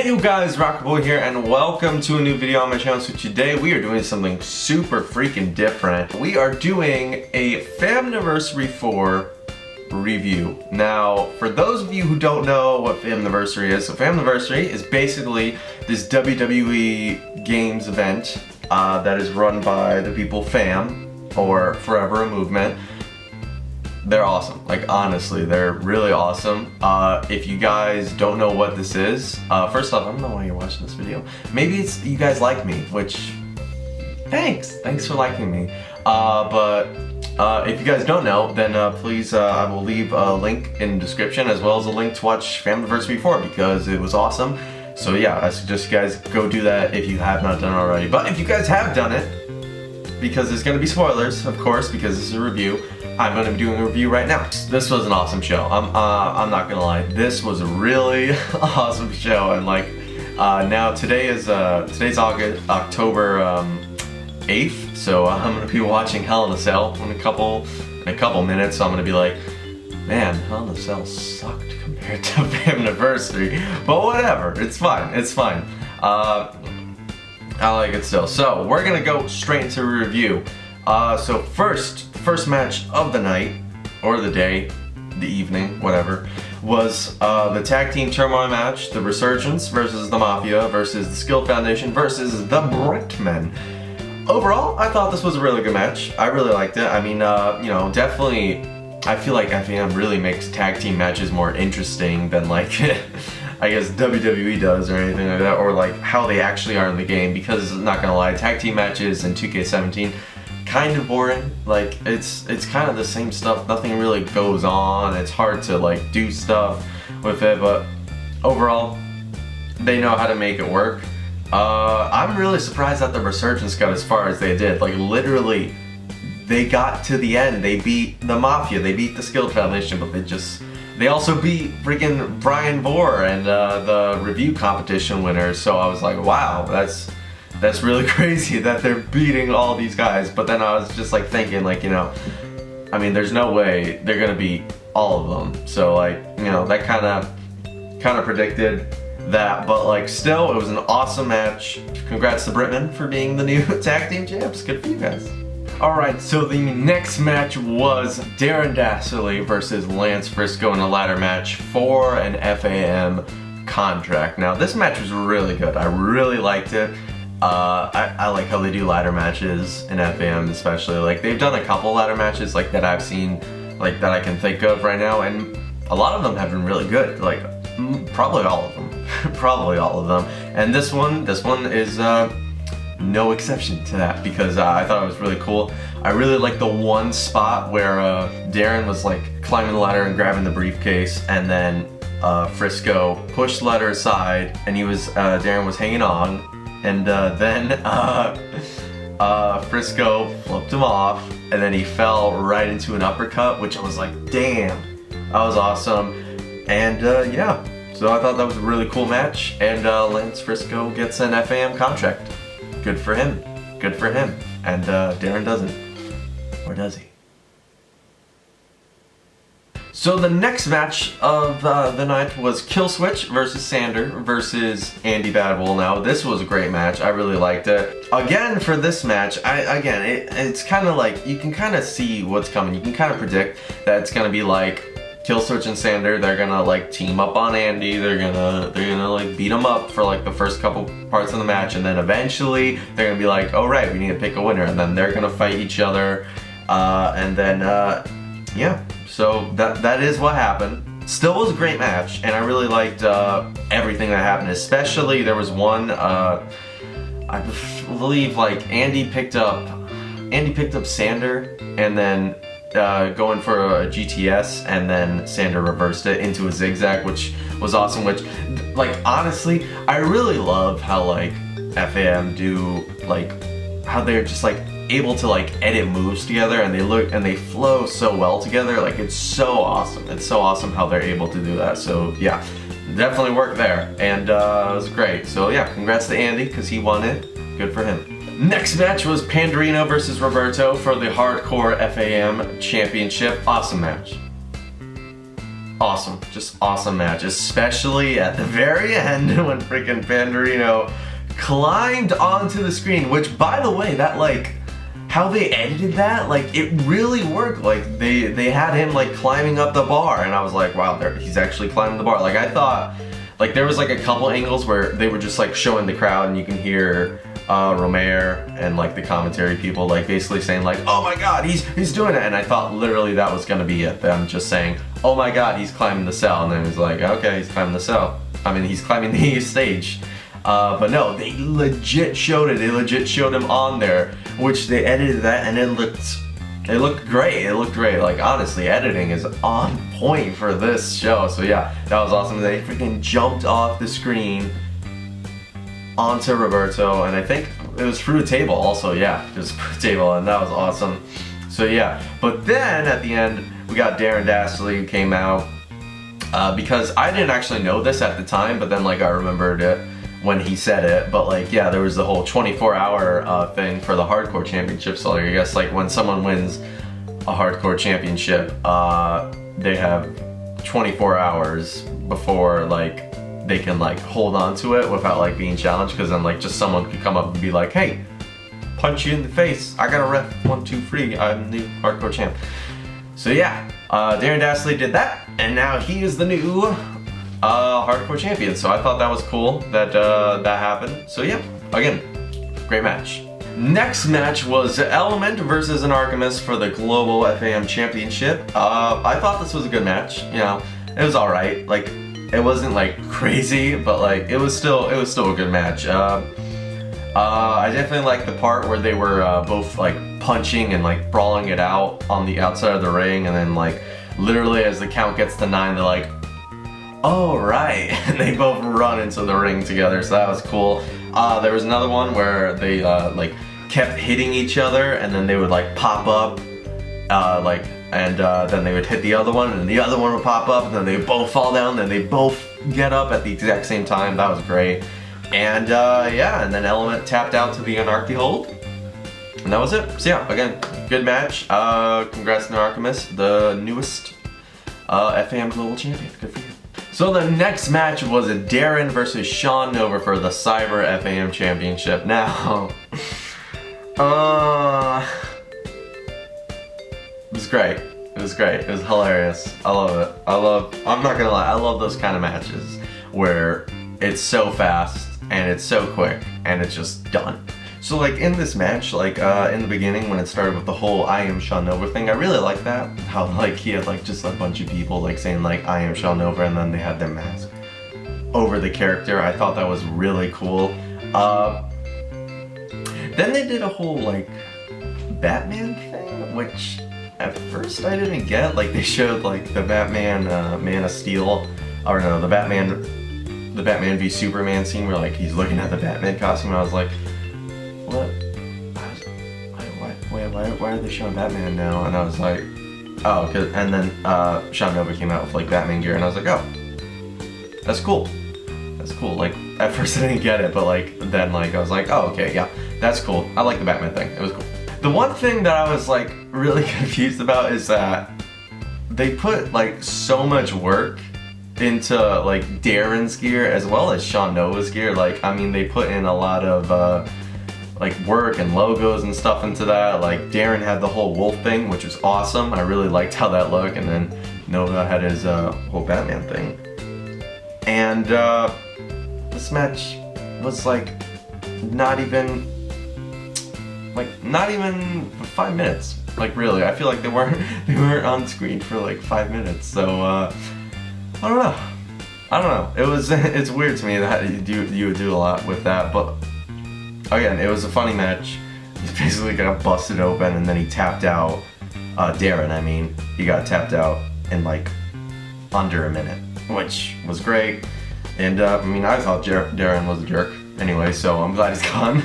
Hey you guys, Rockerboyyy here, and welcome to a new video on my channel. So today we are doing something super freaking different. We are doing a FaMniversary IV review. Now, for those of you who don't know what FaMniversary is, so FaMniversary is basically this WWE games event that is run by the people Fam, or Forever a Movement. They're awesome. Like, honestly, they're really awesome. If you guys don't know what this is, first off, I don't know why you're watching this video. Maybe it's you guys like me, which, thanks for liking me. If you guys don't know, then please, I will leave a link in the description as well as a link to watch FaMniversary IV because it was awesome. So yeah, I suggest you guys go do that if you have not done it already. But if you guys have done it, because there's gonna be spoilers, of course, because this is a review, I'm going to be doing a review right now. This was an awesome show. I'm not gonna lie. This was a really awesome show, and like now today's October 8th, so I'm gonna be watching Hell in a Cell in a couple minutes. So I'm gonna be like, man, Hell in a Cell sucked compared to FaMniversary, but whatever. It's fine. It's fine. I like it still. So we're gonna go straight into a review. So first match of the night, or the day, the evening, whatever, was the tag team turmoil match, the Resurgence versus the Mafia versus the Skill Foundation versus the Brickmen. Overall, I thought this was a really good match. I really liked it. I mean, you know, definitely, I feel like FAM really makes tag team matches more interesting than like, I guess WWE does or anything like that, or like how they actually are in the game, because not gonna lie, tag team matches in 2K17 kind of boring. Like it's kind of the same stuff, nothing really goes on, it's hard to like do stuff with it, but overall they know how to make it work. I'm really surprised that the Resurgence got as far as they did. Like literally they got to the end, they beat the Mafia, they beat the Skill Foundation, but they also beat freaking Brian Bohr and the review competition winners. So I was like, wow, that's really crazy that they're beating all these guys. But then I was just like thinking, like, you know, I mean, there's no way they're gonna beat all of them. So like, you know, that kind of predicted that. But like, still, it was an awesome match. Congrats to Brickmen for being the new tag team champs. Good for you guys. Alright, so the next match was Darren Dasserly versus Lance Frisco in a ladder match for an FAM contract. Now, this match was really good. I really liked it. I like how they do ladder matches in FAM, especially. Like, they've done a couple ladder matches like that I've seen, like that I can think of right now, and a lot of them have been really good. Like, probably all of them. Probably all of them. And this one is no exception to that, because I thought it was really cool. I really like the one spot where Darren was like climbing the ladder and grabbing the briefcase, and then Frisco pushed the ladder aside, and Darren was hanging on. And then Frisco flipped him off, and then he fell right into an uppercut, which I was like, damn, that was awesome. And yeah, so I thought that was a really cool match, and Lance Frisco gets an FAM contract. Good for him. Good for him. And Darren doesn't. Or does he? So the next match of the night was Killswitch versus Sander versus Andy Badwell. Now, this was a great match. I really liked it. Again, for this match, it's kind of like, you can kind of see what's coming. You can kind of predict that it's going to be like Killswitch and Sander, they're going to like team up on Andy. They're gonna like beat him up for like the first couple parts of the match, and then eventually they're going to be like, oh right, we need to pick a winner, and then they're going to fight each other, and then yeah. So that is what happened. Still was a great match, and I really liked everything that happened. Especially there was one, I believe like Andy picked up Sander, and then going for a GTS, and then Sander reversed it into a zigzag, which was awesome. Which, like, honestly, I really love how like FAM do, like how they're just like able to like edit moves together, and they flow so well together. Like, it's so awesome. It's so awesome how they're able to do that. So yeah, definitely worked there, and it was great. So yeah, congrats to Andy, because he won it. Good for him. Next match was Pandorino versus Roberto for the Hardcore FAM Championship. Awesome match. awesome, just awesome match, especially at the very end when freaking Pandarino climbed onto the screen, which, by the way, that, like, how they edited that, like, it really worked. Like, they had him, like, climbing up the bar, and I was like, wow, he's actually climbing the bar. Like, I thought, like, there was, like, a couple angles where they were just, like, showing the crowd, and you can hear Romer and, like, the commentary people, like, basically saying, like, oh my god, he's doing it, and I thought literally that was gonna be it, them just saying, oh my god, he's climbing the cell, and then he's like, okay, he's climbing the cell. I mean, he's climbing the stage. But no, they legit showed it. They legit showed him on there, which they edited that, and it looked great. It looked great. Like, honestly, editing is on point for this show. So yeah, that was awesome. They freaking jumped off the screen onto Roberto, and I think it was through a table also. Yeah, it was through a table, and that was awesome. So yeah, but then at the end, we got Darren Dastly who came out, because I didn't actually know this at the time, but then, like, I remembered it when he said it. But, like, yeah, there was the whole 24-hour thing for the hardcore championship. So, like, I guess, like, when someone wins a hardcore championship, they have 24 hours before, like, they can, like, hold on to it without, like, being challenged, because then, like, just someone could come up and be like, hey, punch you in the face, I got a ref 1, 2, 3, I'm the hardcore champ. So yeah, Darren Dastly did that, and now he is the new hardcore champion. So I thought that was cool that that happened. So yeah, again, great match. Next match was Element versus Anarchist for the Global FAM Championship. I thought this was a good match. You know, it was all right. Like, it wasn't like crazy, but like it was still a good match. I definitely liked the part where they were both like punching and like brawling it out on the outside of the ring, and then like literally as the count gets to 9, they're like, oh right, and they both run into the ring together, so that was cool. There was another one where they like kept hitting each other, and then they would like pop up, then they would hit the other one, and then the other one would pop up, and then they both fall down, then they both get up at the exact same time. That was great. And yeah, and then Element tapped out to the Anarchy hold, and that was it. So yeah, again, good match. Congrats to Anarchist, the newest FAM Global Champion. Good for you. So the next match was Darren versus Sean Nova for the Cyber FAM Championship. Now, it was great. It was great. It was hilarious. I love it. I'm not gonna lie, I love those kind of matches where it's so fast and it's so quick and it's just done. So like in this match, like in the beginning when it started with the whole I am Sean Nova thing, I really liked that. How like he had like just a bunch of people like saying like I am Sean Nova, and then they had their mask over the character. I thought that was really cool. Then they did a whole like Batman thing, which at first I didn't get. Like they showed like the Batman Man of Steel, or no, the Batman v Superman scene where like he's looking at the Batman costume, and I was like, what? Why are they showing Batman now? And I was like, oh, and then Sean Nova came out with like Batman gear, and I was like, oh, that's cool. That's cool. Like at first I didn't get it, but like then like I was like, oh, okay, yeah, that's cool. I like the Batman thing. It was cool. The one thing that I was like really confused about is that they put like so much work into like Darren's gear as well as Sean Nova's gear. Like, I mean, they put in a lot of like work and logos and stuff into that. Like Darren had the whole wolf thing, which was awesome. I really liked how that looked, and then Nova had his whole Batman thing. And this match was like not even 5 minutes. Like really, I feel like they weren't on screen for like 5 minutes. So I don't know. It's weird to me that you would do a lot with that, but again, it was a funny match. He basically got busted open, and then he tapped out. Darren, I mean, he got tapped out in like under a minute, which was great. And I mean, I thought Darren was a jerk anyway, so I'm glad he's gone.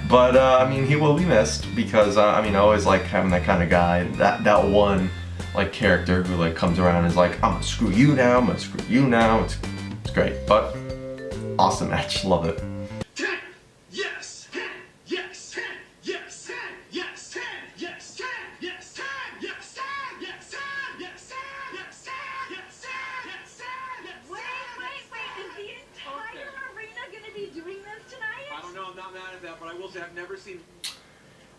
But I mean, he will be missed because I mean, I always like having that kind of guy, that one like character who like comes around and is like, I'm gonna screw you now, I'm gonna screw you now. It's great, but awesome match, love it. I'm not mad at that, but I will say I've never seen...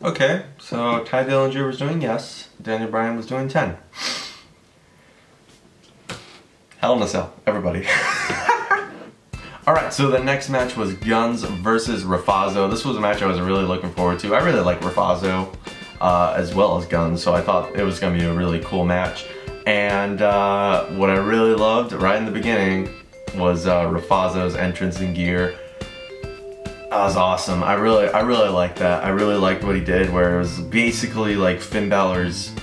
Okay, so Ty Dillinger was doing yes, Daniel Bryan was doing 10. Hell in a Cell, everybody. Alright, so the next match was Guns versus Rafaso. This was a match I was really looking forward to. I really like Rafaso as well as Guns, so I thought it was going to be a really cool match. And what I really loved right in the beginning was Rafaso's entrance and gear. That was awesome. I really liked that. I really liked what he did, where it was basically like Finn Balor's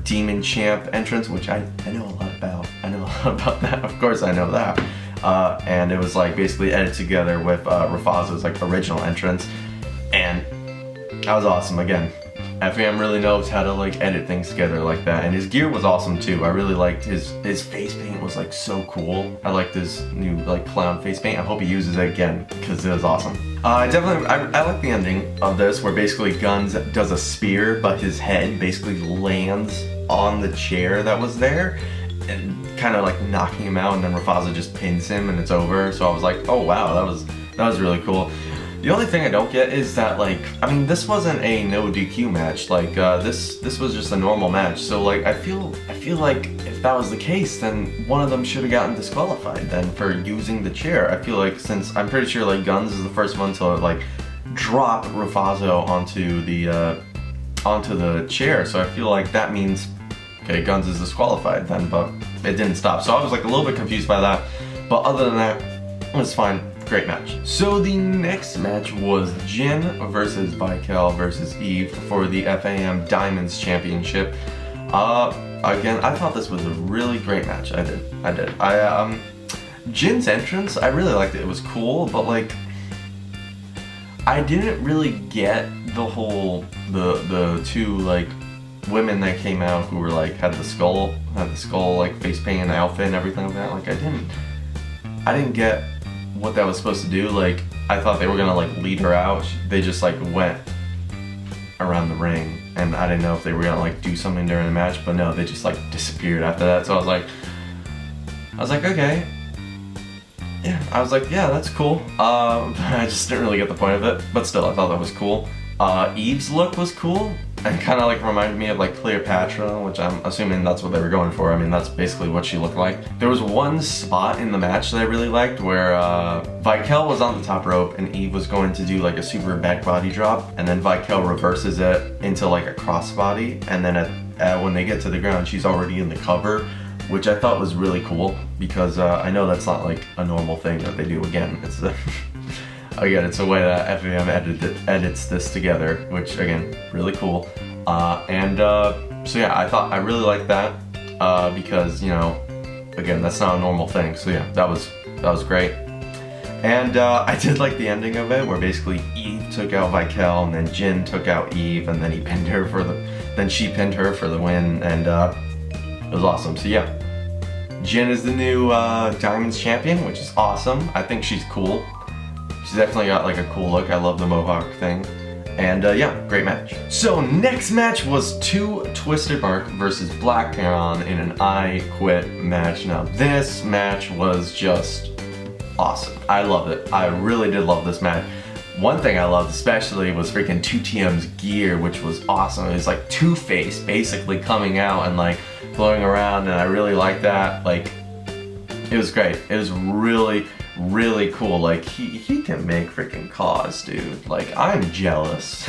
Demon Champ entrance, which I know a lot about. I know a lot about that. Of course I know that. And it was like basically edited together with Rafaso's like original entrance, and that was awesome. Again, FAM really knows how to like edit things together like that, and his gear was awesome too. I really liked his face paint was like so cool. I liked his new like clown face paint. I hope he uses it again because it was awesome. I like the ending of this where basically Guns does a spear, but his head basically lands on the chair that was there, and kind of like knocking him out, and then Rafaso just pins him and it's over. So I was like, oh wow, that was really cool. The only thing I don't get is that, like, I mean, this wasn't a no DQ match. Like, this was just a normal match. So like, I feel like if that was the case, then one of them should have gotten disqualified then for using the chair. I feel like, since I'm pretty sure like Guns is the first one to like drop Rafaso onto the chair. So I feel like that means, okay, Guns is disqualified then, but it didn't stop. So I was like a little bit confused by that. But other than that, it was fine. Great match. So the next match was Jin versus Vikel versus Eve for the FAM Diamonds Championship. Again, I thought this was a really great match. I did. Jin's entrance, I really liked it. It was cool, but like, I didn't really get the whole the two like women that came out who were like had the skull like face paint and outfit and everything like that. Like I didn't get what that was supposed to do. Like, I thought they were gonna like lead her out. They just like went around the ring, and I didn't know if they were gonna like do something during the match, but no, they just like disappeared after that. So I was like, okay, yeah. I was like, yeah, that's cool. I just didn't really get the point of it, but still, I thought that was cool. Eve's look was cool and kind of like reminded me of like Cleopatra, which I'm assuming that's what they were going for. I mean, that's basically what she looked like. There was one spot in the match that I really liked where Vikel was on the top rope and Eve was going to do like a super back body drop, and then Vikel reverses it into like a crossbody, and then when they get to the ground, she's already in the cover, which I thought was really cool because I know that's not like a normal thing that they do. Again, it's again, it's a way that FAM edits this together, which again, really cool. So yeah, I really liked that because, you know, again, that's not a normal thing. So yeah, that was great. And I did like the ending of it, where basically Eve took out Vikel, and then Jin took out Eve, and then she pinned her for the win, and it was awesome. So yeah, Jin is the new Diamonds champion, which is awesome. I think she's cool. She's definitely got like a cool look. I love the mohawk thing. And yeah, great match. So next match was Twisted Mark versus Black Heron in an I Quit match. Now this match was just awesome. I loved it. I really did love this match. One thing I loved especially was freaking 2TM's gear, which was awesome. It was like Two-Face basically coming out and like blowing around, and I really liked that. Like, it was great. It was really cool. Like, he can make freaking cause, dude. Like, I'm jealous.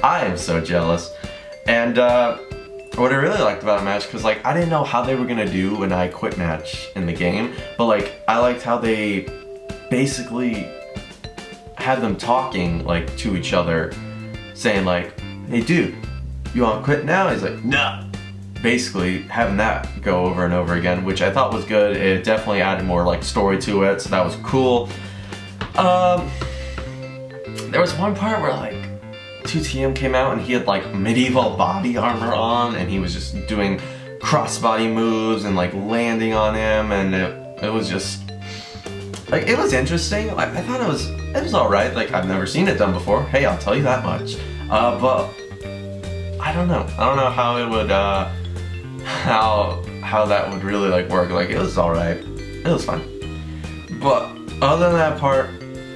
I am so jealous. And what I really liked about the match, because like I didn't know how they were gonna do an I Quit match in the game, but like I liked how they basically had them talking like to each other, saying like, hey dude, you wanna quit now? He's like, no. Basically having that go over and over again, which I thought was good. It definitely added more like story to it, so that was cool. There was one part where like 2TM came out and he had like medieval body armor on, and he was just doing crossbody moves and like landing on him, and it was just like, it was interesting. Like, I thought it was alright. Like, I've never seen it done before. Hey, I'll tell you that much. But I don't know how it would how that would really like work. Like, it was alright. It was fine. But other than that part,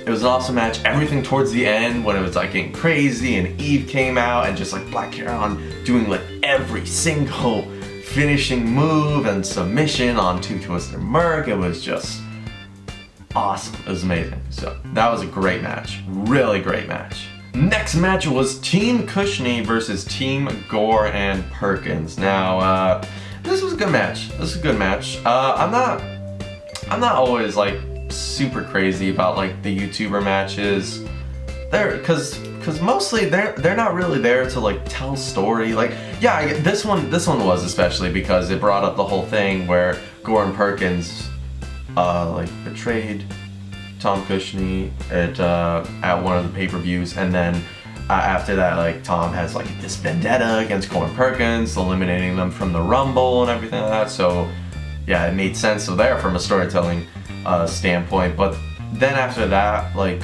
It was an awesome match. Everything towards the end when it was like getting crazy and Eve came out and just like Black Heron doing like every single finishing move and submission on Two Twisted Merc. It was just awesome. It was amazing. So that was a great match. Really great match. Next match was Team Cushiony versus Team Gore and Perkins. Now, this was a good match. This was a good match. I'm not always like super crazy about like the YouTuber matches. Cause mostly they're not really there to like tell story. Like, yeah, this one was especially because it brought up the whole thing where Gore and Perkins like betrayed Tom Cushiony at one of the pay-per-views, and then after that, like, Tom has like this vendetta against Gore and Perkins, eliminating them from the Rumble and everything like that. So yeah, it made sense. So there from a storytelling standpoint. But then after that, like,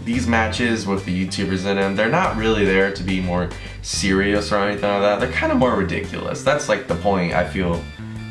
these matches with the YouTubers in them, they're not really there to be more serious or anything like that. They're kind of more ridiculous. That's like the point, I feel,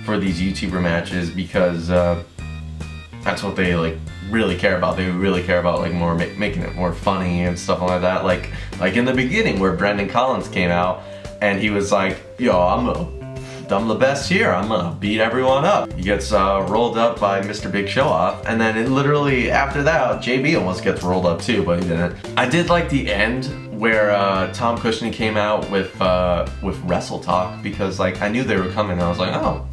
for these YouTuber matches, because that's what they like really care about. They really care about like more making it more funny and stuff like that. Like in the beginning where Brendan Collins came out and he was like, yo, I'm the best here. I'm gonna beat everyone up. He gets rolled up by Mr. Big Show Off, and then it literally after that, JB almost gets rolled up too, but he didn't. I did like the end where Tom Cushiony came out with Wrestle Talk, because like I knew they were coming and I was like, oh,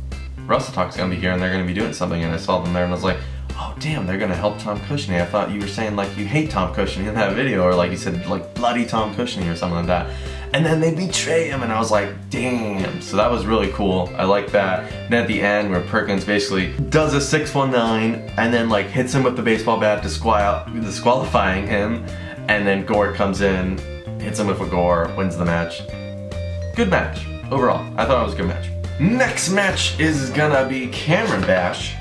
Wrestle Talk's gonna be here and they're gonna be doing something, and I saw them there and I was like, oh damn, they're gonna help Tom Cushiony. I thought you were saying like you hate Tom Cushiony in that video, or like you said like bloody Tom Cushiony or something like that. And then they betray him and I was like, damn. So that was really cool. I like that. And at the end where Perkins basically does a 619 and then like hits him with the baseball bat, disqualifying him, and then Gore comes in, hits him with a Gore, wins the match. Good match. Overall, I thought it was a good match. Next match is gonna be Cameron Bash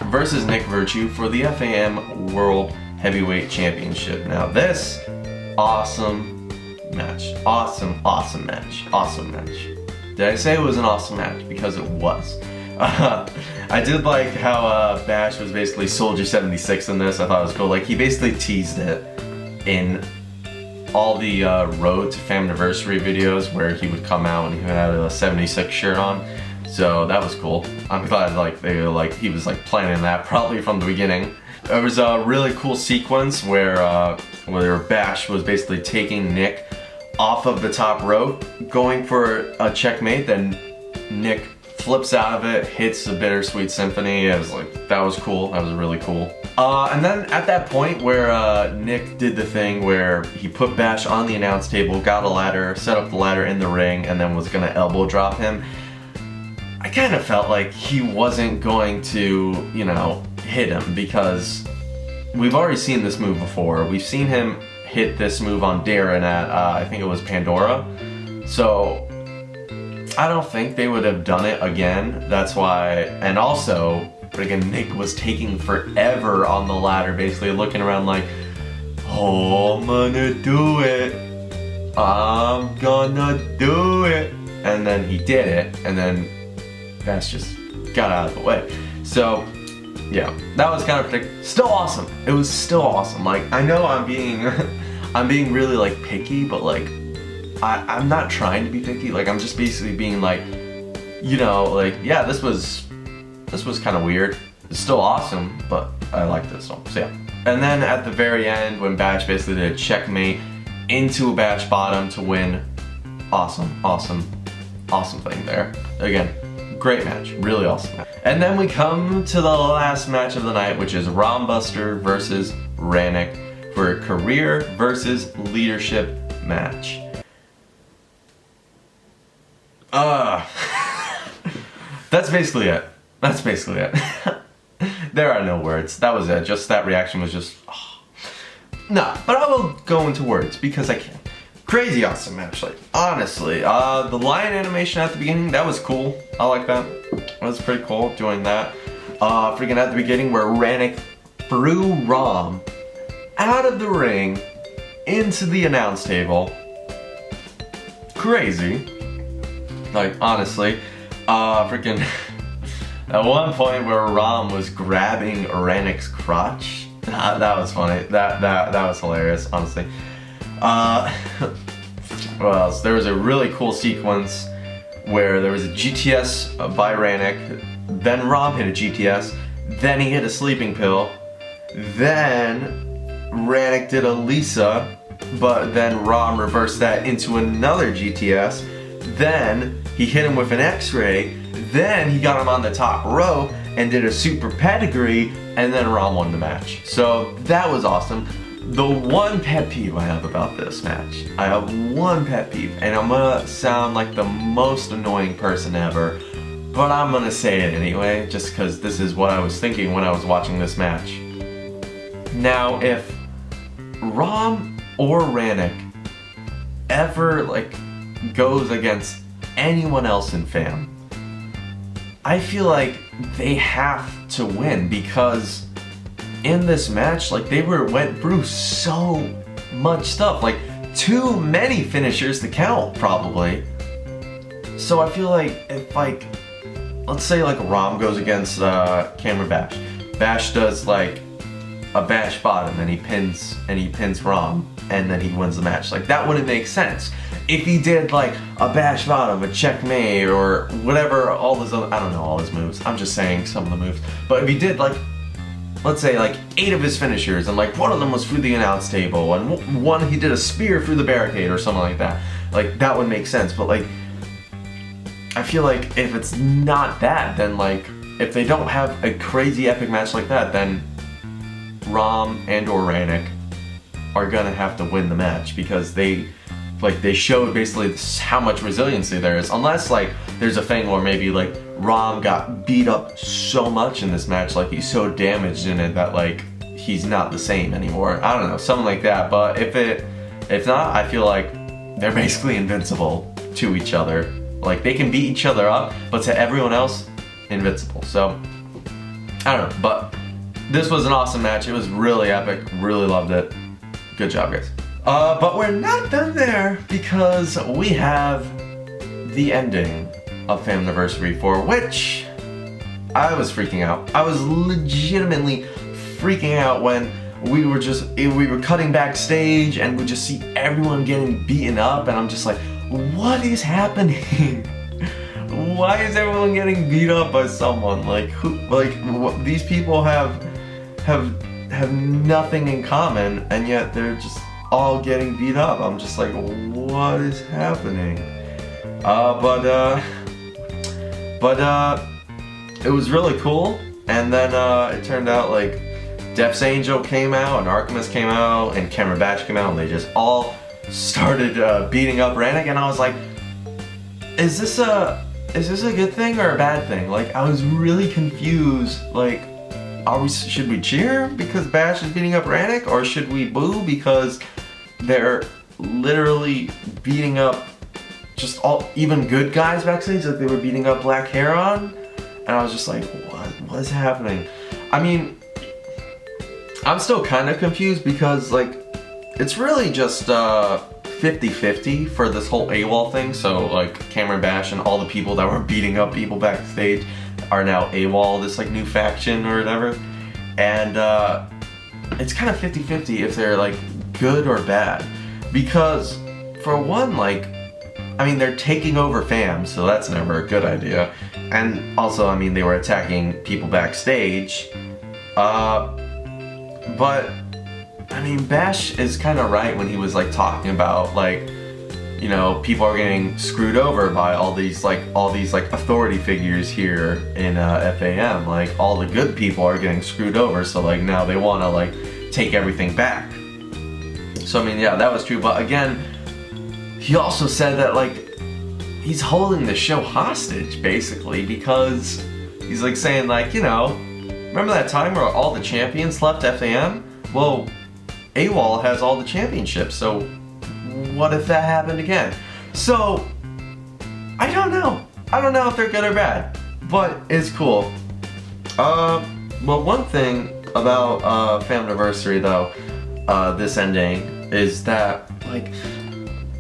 versus Nick Virtue for the FAM World Heavyweight Championship. Now this, awesome match. Awesome match. Awesome match. Did I say it was an awesome match? Because it was. I did like how Bash was basically Soldier 76 in this. I thought it was cool. Like, he basically teased it in all the Road to FaMniversary videos where he would come out and he would have a 76 shirt on. So that was cool. I'm glad he was like planning that probably from the beginning. There was a really cool sequence where Bash was basically taking Nick off of the top rope, going for a checkmate, then Nick flips out of it, hits the Bittersweet Symphony. It was like, that was cool. That was really cool. And then at that point where Nick did the thing where he put Bash on the announce table, got a ladder, set up the ladder in the ring, and then was gonna elbow drop him, I kind of felt like he wasn't going to, you know, hit him, because we've already seen this move before. We've seen him hit this move on Darren at, I think it was Pandora. So I don't think they would have done it again. That's why, and also, friggin' Nick was taking forever on the ladder, basically looking around like, oh, I'm gonna do it. I'm gonna do it. And then he did it, and then Bash just got out of the way. So yeah, that was kind of predictable. Still awesome. It was still awesome. Like, I know I'm being really like picky, but like I'm not trying to be picky. Like, I'm just basically being like, you know, like, yeah, this was kind of weird. It's still awesome, but I like this one. So yeah. And then at the very end, when Bash basically did a checkmate into a Bash bottom to win, awesome thing there. Again, great match, really awesome match. And then we come to the last match of the night, which is Rombuster versus Rannick for a career versus leadership match. That's basically it. That's basically it. There are no words. That was it. Just that reaction was just, oh. No, but I will go into words because I can. Crazy awesome match, like, honestly. The lion animation at the beginning, that was cool. I like that. That was pretty cool doing that. Freaking at the beginning where Rannick threw Rom out of the ring into the announce table. Crazy. Like, honestly. Freaking at one point where Rom was grabbing Rannick's crotch. That was funny. That was hilarious, honestly. What else? There was a really cool sequence where there was a GTS by Rannick, then Rom hit a GTS, then he hit a sleeping pill, then Rannick did a Lisa, but then Rom reversed that into another GTS, then he hit him with an X-ray, then he got him on the top row and did a super pedigree, and then Rom won the match. So that was awesome. The one pet peeve I have about this match, I have one pet peeve, and I'm gonna sound like the most annoying person ever, but I'm gonna say it anyway, just because this is what I was thinking when I was watching this match. Now, if Rom or Rannick ever goes against anyone else in Fam, I feel like they have to win, because in this match, they went through so much stuff, too many finishers to count, probably. So I feel like if let's say Rom goes against Cameron Bash. Bash does a bash bottom and he pins Rom, and then he wins the match. That wouldn't make sense. If he did a bash bottom, a checkmate, or whatever, all those other, I don't know all his moves, I'm just saying some of the moves. But if he did let's say 8 of his finishers, and one of them was through the announce table, and one he did a spear through the barricade or something like that. That would make sense. But I feel like if it's not that, then if they don't have a crazy epic match like that, then Rom and or Rannick are gonna have to win the match, because they showed basically how much resiliency there is. Unless there's a thing where maybe Rom got beat up so much in this match, he's so damaged in it that he's not the same anymore. I don't know, something like that. But if not, I feel like they're basically invincible to each other. They can beat each other up, but to everyone else, invincible. So I don't know, but this was an awesome match. It was really epic, really loved it. Good job, guys. But we're not done there, because we have the ending of FaMniversary IV, which I was freaking out. I was legitimately freaking out when we were cutting backstage and we just see everyone getting beaten up, and I'm just like, what is happening? Why is everyone getting beat up by someone? These people have nothing in common, and yet they're just all getting beat up. I'm just like, what is happening? But it was really cool. And then it turned out Death's Angel came out, and Artemis came out, and Cameron Bash came out, and they just all started beating up Rannick, and I was like, is this a good thing or a bad thing? I was really confused. Should we cheer because Bash is beating up Rannick, or should we boo because they're literally beating up just even good guys backstage? They were beating up Black Heron, and I was just like, what is happening? I mean, I'm still kind of confused, because it's really just 50-50 for this whole AWOL thing. So Cameron Bash and all the people that were beating up people backstage are now AWOL, this new faction or whatever. And it's kind of 50-50 if they're good or bad, because for one, they're taking over Fam, so that's never a good idea. And also, they were attacking people backstage. But Bash is kind of right when he was talking about people are getting screwed over by all these authority figures here in FAM. All the good people are getting screwed over, so now they want to take everything back. So yeah, that was true. But again, he also said that he's holding the show hostage, basically, because he's saying remember that time where all the champions left FAM? Well, AWOL has all the championships, so what if that happened again? So I don't know if they're good or bad, but it's cool. Well, one thing about FaMniversary though, this ending, is that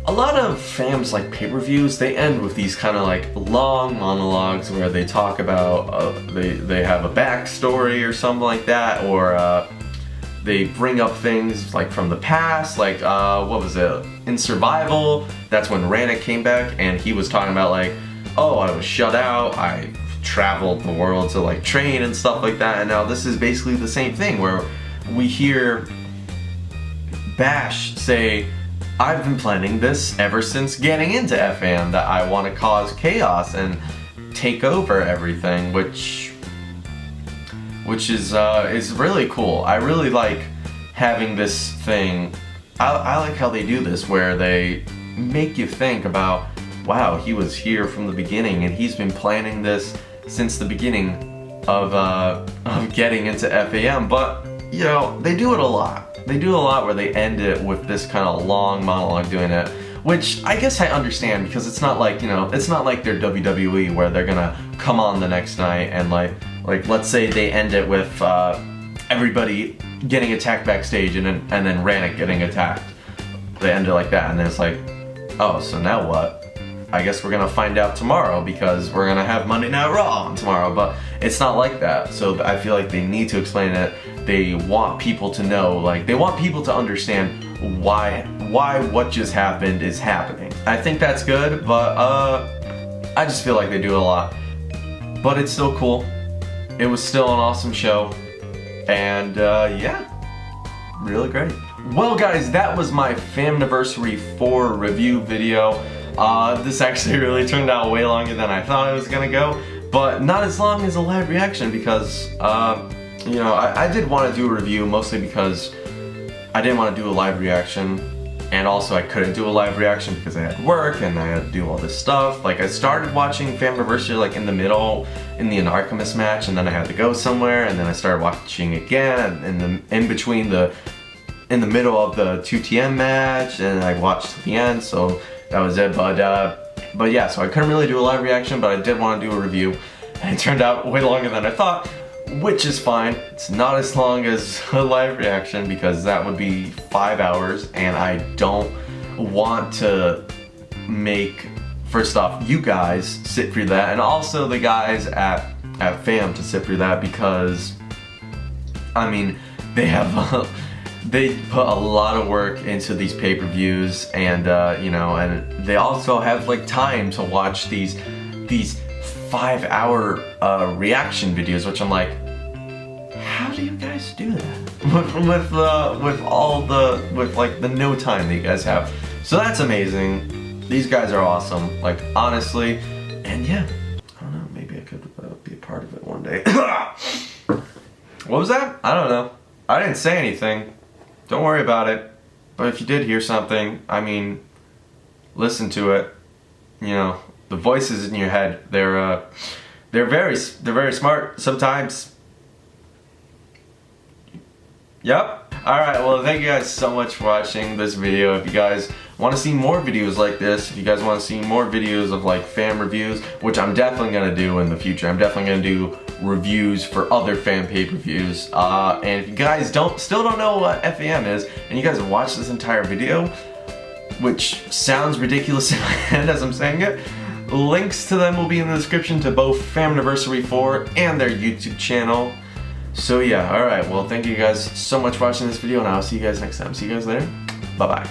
a lot of Fam's pay-per-views, they end with these kind of long monologues where they talk about they have a backstory or something like that, or they bring up things like from the past, like what was it? In Survival, that's when Rannick came back and he was talking about like, oh, I was shut out, I traveled the world to like train and stuff like that, and now this is basically the same thing where we hear Bash say, I've been planning this ever since getting into FAM, that I want to cause chaos and take over everything, which is really cool. I really like having this thing. I like how they do this, where they make you think about, wow, he was here from the beginning and he's been planning this since the beginning of getting into FAM. But you know, they do it a lot. They do a lot where they end it with this kind of long monologue doing it, which I guess I understand, because it's not like, you know, it's not like they're WWE where they're gonna come on the next night and like let's say they end it with everybody getting attacked backstage and then Rannick getting attacked. They end it like that, and then it's like, oh, so now what? I guess we're gonna find out tomorrow, because we're gonna have Monday Night Raw on tomorrow. But it's not like that, so I feel like they need to explain it. They want people to know, like, they want people to understand why what just happened is happening. I think that's good, but I just feel like they do it a lot. But it's still cool. It was still an awesome show, and yeah, really great. Well guys, that was my FaMniversary IV review video. This actually really turned out way longer than I thought it was gonna go, but not as long as a live reaction, because you know, I did want to do a review mostly because I didn't want to do a live reaction, and also I couldn't do a live reaction because I had work and I had to do all this stuff. Like, I started watching FaMniversary like in the middle, in the Anarchist match, and then I had to go somewhere, and then I started watching again in the middle of the 2TM match, and I watched to the end, so that was it. But yeah, so I couldn't really do a live reaction, but I did want to do a review, and it turned out way longer than I thought, which is fine. It's not as long as a live reaction, because that would be 5 hours, and I don't want to make, first off, you guys sit through that, and also the guys at FAM to sit through that, because I mean, they have they put a lot of work into these pay-per-views, and you know, and they also have like time to watch these 5-hour reaction videos, which I'm like, how do you guys do that with like the no time that you guys have? So that's amazing. These guys are awesome, like, honestly. And yeah, I don't know, maybe I could be a part of it one day. What was that? I don't know. I didn't say anything. Don't worry about it. But if you did hear something, I mean, listen to it. You know, the voices in your head, they're very smart sometimes. Yep. Alright, well, thank you guys so much for watching this video. If you guys want to see more videos like this, if you guys want to see more videos of like FAM reviews, which I'm definitely going to do in the future, I'm definitely going to do reviews for other FAM pay-per-views. And if you guys still don't know what FAM is, and you guys have watched this entire video, which sounds ridiculous in my head as I'm saying it, links to them will be in the description to both FaMniversary IV and their YouTube channel. So yeah, alright, well, thank you guys so much for watching this video, and I'll see you guys next time. See you guys later. Bye-bye.